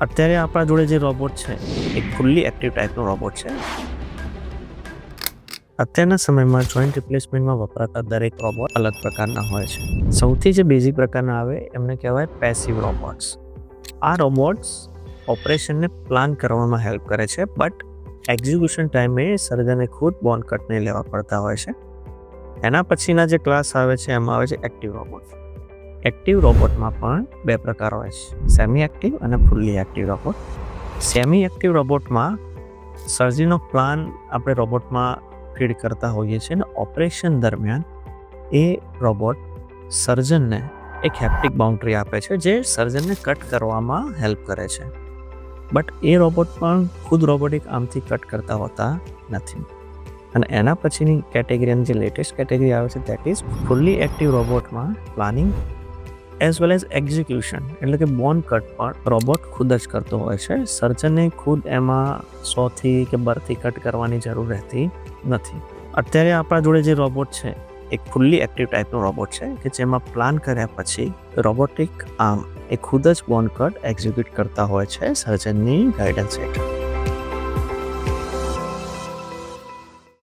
અત્યારે આપણા જોડે જે રોબોટ છે એક ફૂલ્લી એક્ટિવ ટાઈપનો રોબોટ છે. અત્યારના સમયમાં જોઈન્ટ રિપ્લેસમેન્ટમાં વપરાતા દરેક રોબોટ અલગ પ્રકારના હોય છે. સૌથી જે બેઝિક પ્રકારના આવે એમને કહેવાય પેસિવ રોબોટ્સ. આ રોબોટ્સ ઓપરેશનને પ્લાન કરવામાં હેલ્પ કરે છે, બટ એક્ઝિક્યુશન ટાઈમે સર્જને ખુદ બોન્ડ કટને લેવા પડતા હોય છે. એના પછીના જે ક્લાસ આવે છે એમાં આવે છે એક્ટિવ રોબોટ. એક્ટિવ રોબોટમાં પણ બે પ્રકાર હોય છે, સેમી એક્ટિવ અને fully active robot. Semi active રોબોટમાં સર્જરીનો પ્લાન આપણે રોબોટમાં ફીડ કરતા હોઈએ છીએ અને ઓપરેશન દરમિયાન એ રોબોટ સર્જનને એક હેપ્ટિક બાઉન્ડ્રી આપે છે જે સર્જનને કટ કરવામાં હેલ્પ કરે છે. બટ એ રોબોટ પણ ખુદ રોબોટિક આર્મથી કટ કરતા હોતા નથી. અને એના પછીની કેટેગરીની જે લેટેસ્ટ કેટેગરી આવે છે દેટ ઇઝ ફૂલ્લી એક્ટિવ રોબોટમાં planning as well as execution એટલે કે બોન્ડ કટ પણ રોબોટ ખુદ જ કરતો હોય છે. સર્જનને ખુદ એમાં 100થી કે 2થી કટ કરવાની જરૂર રહેતી નથી. અત્યારે આપણા જોડે જે રોબોટ છે એક ફૂલ્લી એક્ટિવ ટાઈપનો રોબોટ છે કે જેમાં પ્લાન કર્યા પછી રોબોટિક આર્મ એ ખુદ જ બોન્ડ કટ એક્ઝિક્યુટ કરતા હોય છે સર્જનની ગાઈડન્સ હેઠળ.